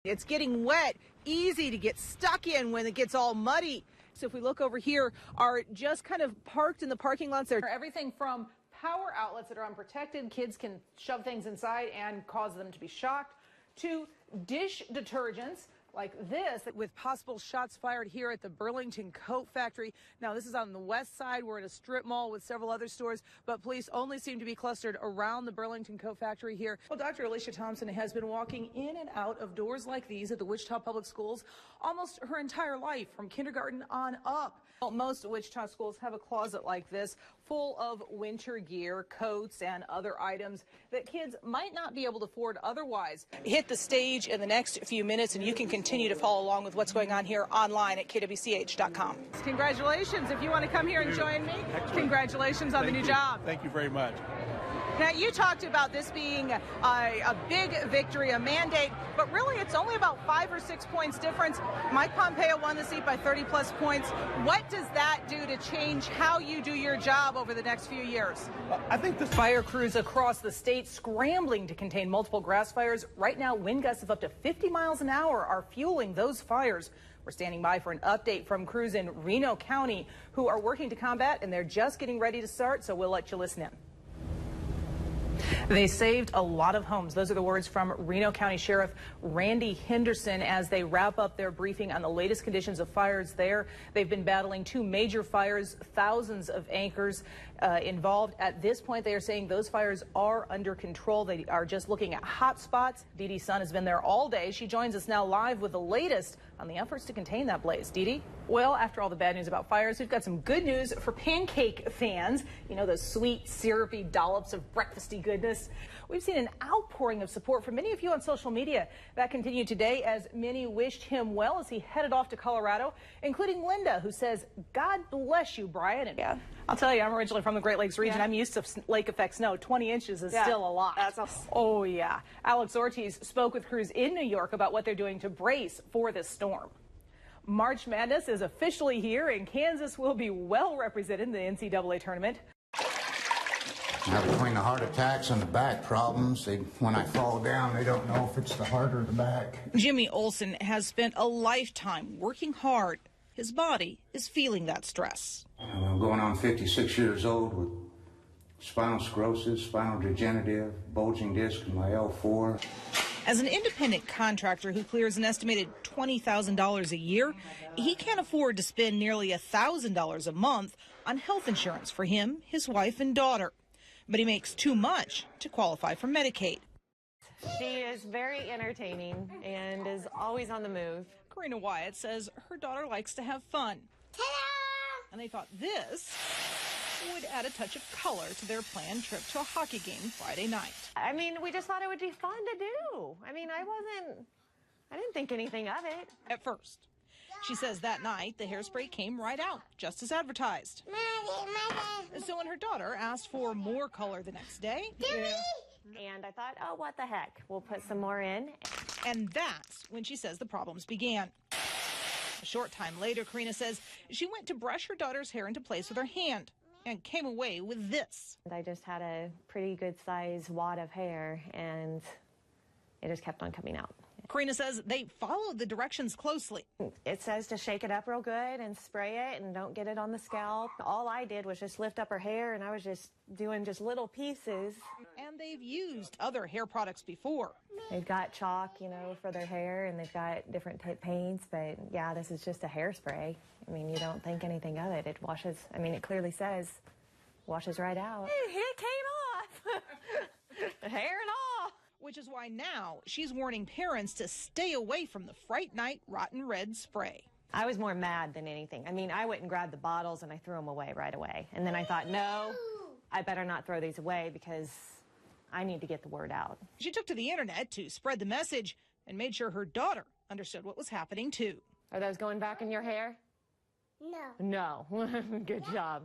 It's getting wet, easy to get stuck in when it gets all muddy. So if we look over here, are just kind of parked in the parking lots there. Everything from power outlets that are unprotected, kids can shove things inside and cause them to be shocked, to dish detergents like this, with possible shots fired here at the Burlington Coat Factory. Now, this is on the west side. We're at a strip mall with several other stores, but police only seem to be clustered around the Burlington Coat Factory here. Well, Dr. Alicia Thompson has been walking in and out of doors like these at the Wichita Public Schools almost her entire life, from kindergarten on up. Well, most Wichita schools have a closet like this full of winter gear, coats, and other items that kids might not be able to afford otherwise. Hit the stage in the next few minutes, and you can continue to follow along with what's going on here online at kwch.com. Congratulations. If you want to come here and join me, congratulations on the new job. Thank you very much. Now, you talked about this being a big victory, a mandate, but really it's only about 5 or 6 points difference. Mike Pompeo won the seat by 30-plus points. What does that do to change how you do your job over the next few years? I think the fire crews across the state scrambling to contain multiple grass fires. Right now, wind gusts of up to 50 miles an hour are fueling those fires. We're standing by for an update from crews in Reno County who are working to combat, and they're just getting ready to start, so we'll let you listen in. They saved a lot of homes. Those are the words from Reno County Sheriff Randy Henderson as they wrap up their briefing on the latest conditions of fires there. They've been battling 2 major fires, thousands of acres involved. At this point, they are saying those fires are under control. They are just looking at hot spots. Dee Dee Sun has been there all day. She joins us now live with the latest on the efforts to contain that blaze. Dee Dee? Well, after all the bad news about fires, we've got some good news for pancake fans. You know, those sweet, syrupy dollops of breakfasty goodness. We've seen an outpouring of support from many of you on social media. That continued today as many wished him well as he headed off to Colorado, including Linda, who says, "God bless you, Brian." And yeah, I'll tell you, I'm originally from the Great Lakes region. Yeah. I'm used to lake effect snow. 20 inches is still a lot. That's awesome. Oh, yeah. Alex Ortiz spoke with crews in New York about what they're doing to brace for this storm. March Madness is officially here, and Kansas will be well represented in the NCAA tournament. Now, between the heart attacks and the back problems, when I fall down, they don't know if it's the heart or the back. Jimmy Olsen has spent a lifetime working hard. His body is feeling that stress. I'm going on 56 years old with spinal sclerosis, spinal degenerative, bulging disc in my L4. As an independent contractor who clears an estimated $20,000 a year, he can't afford to spend nearly $1,000 a month on health insurance for him, his wife, and daughter. But he makes too much to qualify for Medicaid. She is very entertaining and is always on the move. Karina Wyatt says her daughter likes to have fun. Ta-da! And they thought this would add a touch of color to their planned trip to a hockey game Friday night. I mean, we just thought it would be fun to do. I mean, I didn't think anything of it. At first. She says that night the hairspray came right out, just as advertised. Mommy. So when her daughter asked for more color the next day, and I thought, oh, what the heck? We'll put some more in. And that's when she says the problems began. A short time later, Karina says she went to brush her daughter's hair into place with her hand and came away with this. I just had a pretty good size wad of hair, and it just kept on coming out. Karina says they followed the directions closely. It says to shake it up real good and spray it and don't get it on the scalp. All I did was just lift up her hair, and I was just doing just little pieces. And they've used other hair products before. They've got chalk, you know, for their hair, and they've got different type paints, but yeah, this is just a hairspray. I mean, you don't think anything of it. It washes, I mean, it clearly says washes right out. It came off. Hair and all. Which is why now she's warning parents to stay away from the Fright Night Rotten Red spray. I was more mad than anything. I mean, I went and grabbed the bottles and I threw them away right away. And then I thought, no, I better not throw these away because I need to get the word out. She took to the internet to spread the message and made sure her daughter understood what was happening too. Are those going back in your hair? No. No. Good job.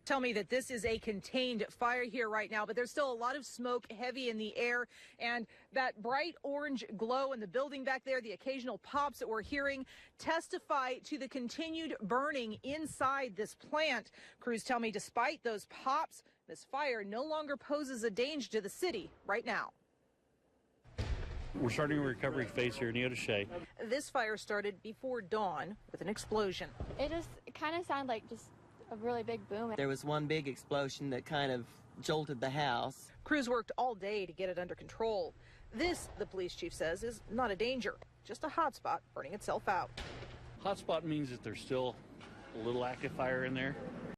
Tell me that this is a contained fire here right now, but there's still a lot of smoke heavy in the air, and that bright orange glow in the building back there, the occasional pops that we're hearing, testify to the continued burning inside this plant. Crews tell me despite those pops, this fire no longer poses a danger to the city right now. We're starting a recovery phase here in Neodesha. This fire started before dawn with an explosion. It kind of sounded like just a really big boom. There was one big explosion that kind of jolted the house. Crews worked all day to get it under control. This, the police chief says, is not a danger, just a hot spot burning itself out. Hotspot means that there's still a little active fire in there.